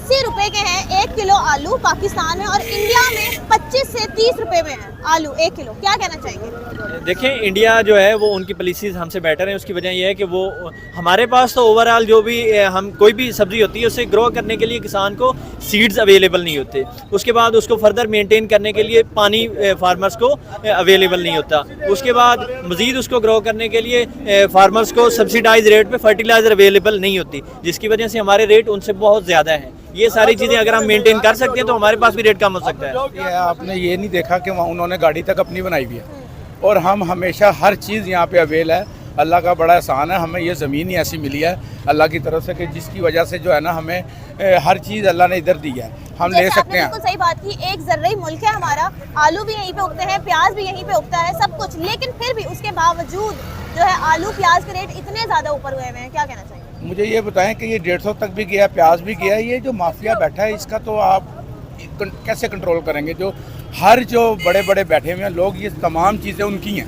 80 रुपए के हैं 1 किलो आलू पाकिस्तान में, और इंडिया में 25 से 30 रुपए में है आलू 1 किलो। क्या कहना चाहेंगे? देखिए, इंडिया जो है वो उनकी पॉलिसीज़ हमसे बेटर है। उसकी वजह यह है कि वो हमारे पास तो ओवरऑल जो भी हम कोई भी सब्ज़ी होती है उसे ग्रो करने के लिए किसान को सीड्स अवेलेबल नहीं होते, उसके बाद उसको फर्दर मेंटेन करने के लिए पानी फार्मर्स को अवेलेबल नहीं होता, उसके बाद मज़ीद उसको ग्रो करने के लिए फार्मर्स को सब्सिडाइज रेट पे फर्टिलाइज़र अवेलेबल नहीं होती, जिसकी वजह से हमारे रेट उनसे बहुत ज़्यादा है। ये सारी चीज़ें अगर हम मेंटेन कर सकते हैं तो हमारे पास भी रेट कम हो सकता है। ये आपने ये नहीं देखा कि वहाँ उन्होंने गाड़ी तक अपनी बनाई हुई है, और हम हमेशा हर चीज़ यहाँ पे अवेल है। अल्लाह का बड़ा एहसान है, हमें ये ज़मीन ही ऐसी मिली है अल्लाह की तरफ से कि जिसकी वजह से जो है ना हमें हर चीज़ अल्लाह ने इधर दी है, हम ले सकते हैं। बिल्कुल सही बात की, एक ज़र्री मुल्क है हमारा, आलू भी यहीं पे उगते हैं, प्याज भी यहीं पे उगता है, सब कुछ, लेकिन फिर भी उसके बावजूद जो है आलू प्याज के रेट इतने ज़्यादा ऊपर हुए हैं। क्या कहना चाहिए? मुझे ये बताएं कि ये 150 तक भी गया, प्याज भी गया, ये जो माफिया बैठा है इसका तो आप कैसे कंट्रोल करेंगे? जो हर जो बड़े बड़े बैठे हुए हैं लोग, ये तमाम चीज़ें उनकी हैं,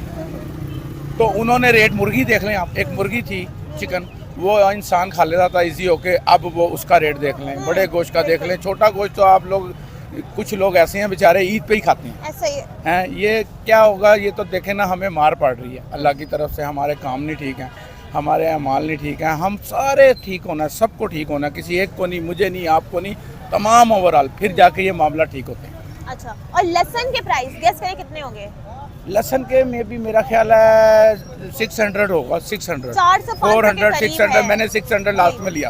तो उन्होंने रेट, मुर्गी देख लें आप, एक मुर्गी थी चिकन, वो इंसान खा लेता था इजी होके, अब वो उसका रेट देख लें, बड़े गोश्त का देख लें, छोटा गोश्त तो आप लोग, कुछ लोग ऐसे हैं बेचारे ईद पे ही खाते हैं, ऐसा ही हैं। ये क्या होगा? ये तो देखें ना, हमें मार पड़ रही है अल्लाह की तरफ से, हमारे काम नहीं ठीक हैं, हमारे अमाल नहीं ठीक हैं, हम सारे ठीक होना, सबको ठीक होना, किसी एक को नहीं, मुझे नहीं, आपको नहीं, तमाम ओवरऑल, फिर जाके ये मामला ठीक होते हैं। अच्छा, और लहसुन के प्राइस गेस करें कितने होंगे? लहसन के में भी मेरा ख्याल है 600 होगा, 600 400 600, मैंने 600 लास्ट में लिया।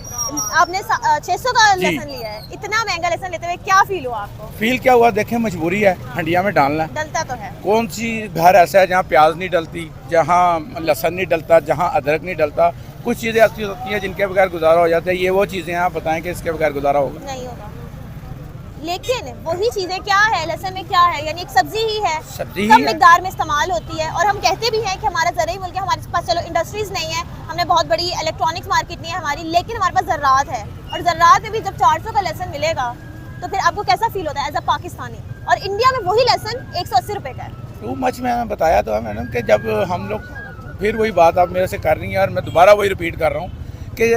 आपने 600 का लहसुन लिया है? इतना महंगा लहसुन लेते हुए क्या फील हुआ आपको? फील क्या हुआ? देखें, मजबूरी है, हंडिया में डालना है, डलता तो है। कौन सी घर ऐसा है जहाँ प्याज नहीं डलती, जहाँ लहसन नहीं डलता, जहाँ अदरक नहीं डलता? कुछ चीज़ें ऐसी होती हैं जिनके बगैर गुजारा हो जाता है, ये वो चीज़ें हैं, आप बताएं कि इसके बगैर गुजारा होगा? नहीं होगा। लेकिन वही चीजें क्या है, लहसुन में क्या है, यानी एक सब्जी ही है, सब्जी कम ही मिकदार में इस्तेमाल होती है, और हम कहते भी हैं कि हमारा ज़रूरी मुल्क है, हमारे पास चलो इंडस्ट्रीज नहीं है, हमने बहुत बड़ी इलेक्ट्रॉनिक्स मार्केट नहीं है हमारी, लेकिन हमारे पास ज़राअत है, और ज़राअत में भी जब 400 का लहसुन मिलेगा तो फिर आपको कैसा फील होता है एज अ पाकिस्तानी? और इंडिया में वही लहसुन 180 रुपए का है। टू मच मैंने बताया तो है मैडम कि जब हम लोग, फिर वही बात आप मेरे से कर रही हैं और मैं दोबारा वही रिपीट कर रहा हूँ कि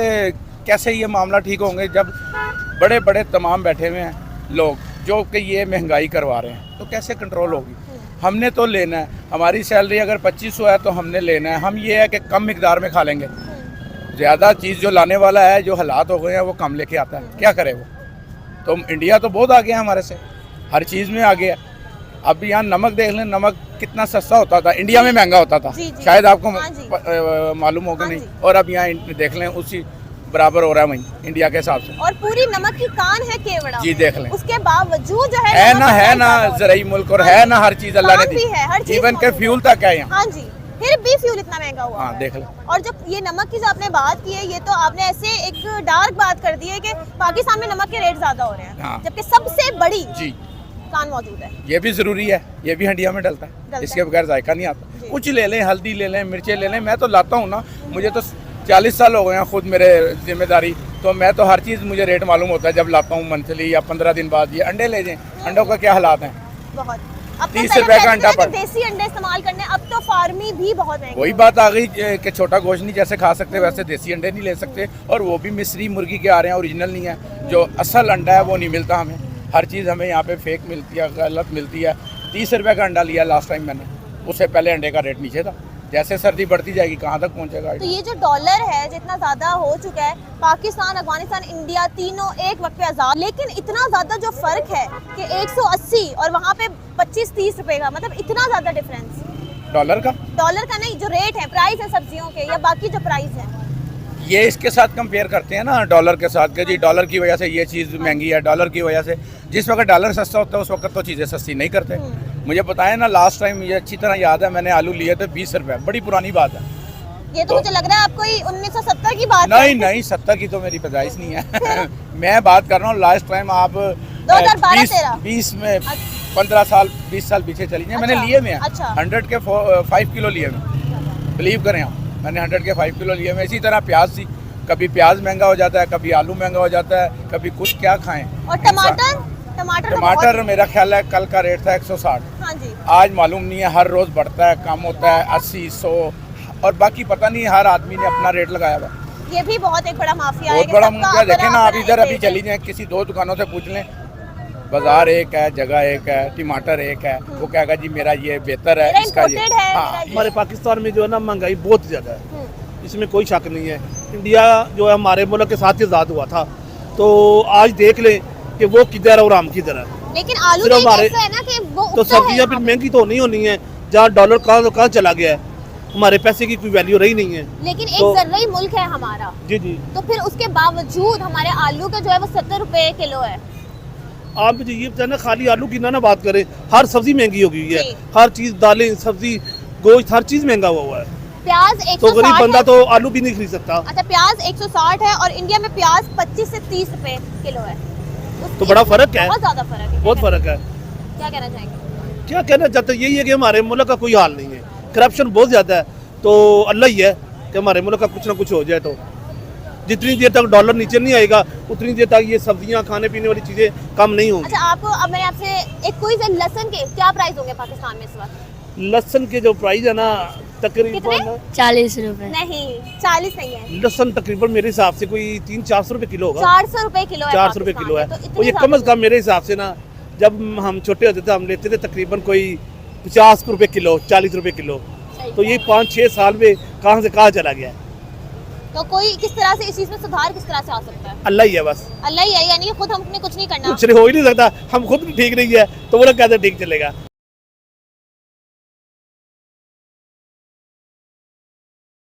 कैसे ये मामला ठीक होंगे जब बड़े बड़े तमाम बैठे हुए हैं लोग जो कि ये महंगाई करवा रहे हैं, तो कैसे कंट्रोल होगी? हमने तो लेना है, हमारी सैलरी अगर 2500 है तो हमने लेना है, हम ये है कि कम मिकदार में खा लेंगे, ज़्यादा चीज़ जो लाने वाला है, जो हालात हो गए हैं, वो कम लेके आता है, क्या करे वो? तो इंडिया तो बहुत आगे है हमारे से, हर चीज़ में आगे है। अब यहाँ नमक देख लें, नमक कितना सस्ता होता था, इंडिया में महंगा होता था, शायद आपको मालूम होगा नहीं, और अब यहाँ देख लें उसी बराबर हो रहा है वहीं इंडिया के हिसाब से। और पूरी नमक की कान है केवड़ा जी, देख लें, उसके बावजूद जो है ना ज़राई मुल्क, और है ना हर चीज़ अल्लाह ने दी, इवन के फ्यूल तक है यहाँ। हाँ जी, फिर भी फ्यूल इतना महंगा हुआ। हाँ, देख लें। और जब ये नमक की जो आपने बात की है, ये तो आपने ऐसे एक डार्क बात कर दी है कि पाकिस्तान में नमक के रेट ज्यादा हो रहे हैं, हाँ, जबकि सबसे बड़ी जी कान मौजूद है। ये भी जरूरी है, ये भी हंडिया में डलता है, इसके बगैर जायका नहीं आता। कुछ ले लें, हल्दी ले लें, मिर्चें ले लें, मैं तो लाता हूँ ना, मुझे तो 40 साल हो गए हैं खुद मेरे जिम्मेदारी, तो मैं तो हर चीज़ मुझे रेट मालूम होता है जब लाता हूँ मंथली या 15 दिन बाद। ये अंडे ले जाएं, अंडों का क्या हालात हैं? बहुत, 30 रुपए का अंडा पर, देसी अंडे इस्तेमाल करने, अब तो फार्मी भी बहुत महंगे। वही बात आ गई कि छोटा गोश्त नहीं जैसे खा सकते वैसे देसी अंडे नहीं ले सकते, और वो भी मिस्री मुर्गी के आ रहे हैं, ओरिजिनल नहीं है, जो असल अंडा है वो नहीं मिलता हमें, हर चीज़ हमें यहाँ पे फेक मिलती है, गलत मिलती है। 30 रुपए का अंडा लिया लास्ट टाइम मैंने, उससे पहले अंडे का रेट नीचे था, जैसे सर्दी बढ़ती जाएगी कहाँ तक पहुँचेगा? तो ये जो डॉलर है जितना ज़्यादा हो चुका है, पाकिस्तान, अफगानिस्तान, इंडिया तीनों एक वक्त पे आज़ाद, लेकिन इतना ज़्यादा जो फ़र्क है कि 180 और वहाँ पे 25-30 रुपए का, मतलब इतना ज़्यादा डिफरेंस डॉलर का नहीं, जो रेट है, प्राइस है सब्जियों के या बाकी जो प्राइस है, ये इसके साथ कंपेयर करते हैं ना डॉलर के साथ कि जी डॉलर की वजह से ये चीज़ महंगी है, डॉलर की वजह से। जिस वक्त डॉलर सस्ता होता है उस वक्त तो चीज़ें सस्ती नहीं करते। मुझे बताएं ना, लास्ट टाइम ये अच्छी तरह याद है, मैंने आलू लिए थे 20 रुपए, बड़ी पुरानी बात है ये तो मुझे लग रहा है आपको 1970 की बात नहीं, 70 की तो मेरी पैदाइश नहीं है मैं बात कर रहा हूँ लास्ट टाइम, आप 2020 में 15 साल 20 साल पीछे चली जाए, मैंने लिए में 100 के 5 किलो लिए में, बिलीव करें आप, मैंने 100 के 5 किलो लिए में। इसी तरह प्याज थी, कभी प्याज महंगा हो जाता है, कभी आलू महंगा हो जाता है, कभी कुछ क्या खाएं। और टमाटर मेरा ख्याल है कल का रेट था 160, हाँ जी, आज मालूम नहीं है, हर रोज़ बढ़ता है, कम होता है, 80 100, और बाकी पता नहीं, हर आदमी ने अपना रेट लगाया हुआ। ये भी बहुत एक बड़ा माफिया है बहुत कि बड़ा सबका मुद्दा। देखे ना, आप बराबर इधर है, अभी चली जाए, किसी 2 दुकानों से पूछ लें, बाजार एक है, जगह एक है, टमाटर एक है, वो कहेगा जी मेरा ये बेहतर है, मेरा इसका ये। imported है, हाँ, मेरा ये- हमारे पाकिस्तान में जो है ना महंगाई बहुत ज़्यादा है, हम्म, इसमें कोई शक नहीं है। इंडिया जो है हमारे मुल्क के साथ ही आज़ाद हुआ था, तो आज देख लें कि वो किधर है और हम किधर है। लेकिन आलू सिर्फ तो एक हमारे- ऐसा है ना कि वो तो उगता है सब्जियाँ फिर यहाँ पे। महंगी तो नहीं होनी है, जहाँ डॉलर कहाँ चला गया है, हमारे पैसे की कोई वैल्यू रही नहीं है। लेकिन एक तो- जर्री मुल्क है हमारा, जी जी, तो फिर उसके बावजूद हमारे आलू का जो है वो 70 रुपए किलो है। आप मुझे ये बताएं ना, खाली आलू की ना बात करें, हर सब्जी महंगी हो गई है, जी। हर चीज़, दालें, सब्जी, गोश्त, हर चीज़ महंगा हुआ है। प्याज तो 160 गरीब बंदा है। तो आलू भी नहीं खरीद सकता। अच्छा, प्याज 160 है और इंडिया में प्याज 25 से 30 रुपए किलो है। तो बड़ा फर्क है, बहुत ज्यादा फर्क है। बहुत फर्क है। क्या कहना चाहेंगे? क्या कहना चाहते हैं, यही है कि हमारे मुल्क का कोई हाल नहीं है, करप्शन बहुत ज़्यादा है, तो अल्लाह ही है कि हमारे मुल्क का कुछ ना कुछ हो जाए। तो जितनी देर तक डॉलर नीचे नहीं आएगा उतनी देर तक ये सब्जियां, खाने पीने वाली चीज़ें कम नहीं होंगी। अच्छा, आपको अब मैंने आपसे एक क्विज है, लहसुन के क्या प्राइस होंगे पाकिस्तान में इस वक्त? लहसुन के जो प्राइस है ना, तकरीबन कितने? 40 रुपए। नहीं, 40 नहीं है, लहसुन तकरीबन मेरे हिसाब से कोई 300-400 रुपए किलो होगा। 400 रुपए किलो है। 400 रुपए पाकिस्तान किलो है, में, तो इतनी और ये कम ज्यादा- अज़ कम मेरे हिसाब से ना, जब हम छोटे होते थे हम लेते थे तकरीबन कोई 50 रुपए किलो, 40 रुपए किलो। तो ये 5-6 साल में कहाँ से कहाँ चला गया है। तो कोई किस तरह से इस चीज में सुधार किस तरह से आ सकता है? अल्लाह ही है बस, अल्लाह ही है, यानी कि खुद हमने कुछ नहीं करना। कुछ नहीं हो ही नहीं सकता, हम खुद भी ठीक नहीं है तो वो लोग कैसे ठीक चलेगा।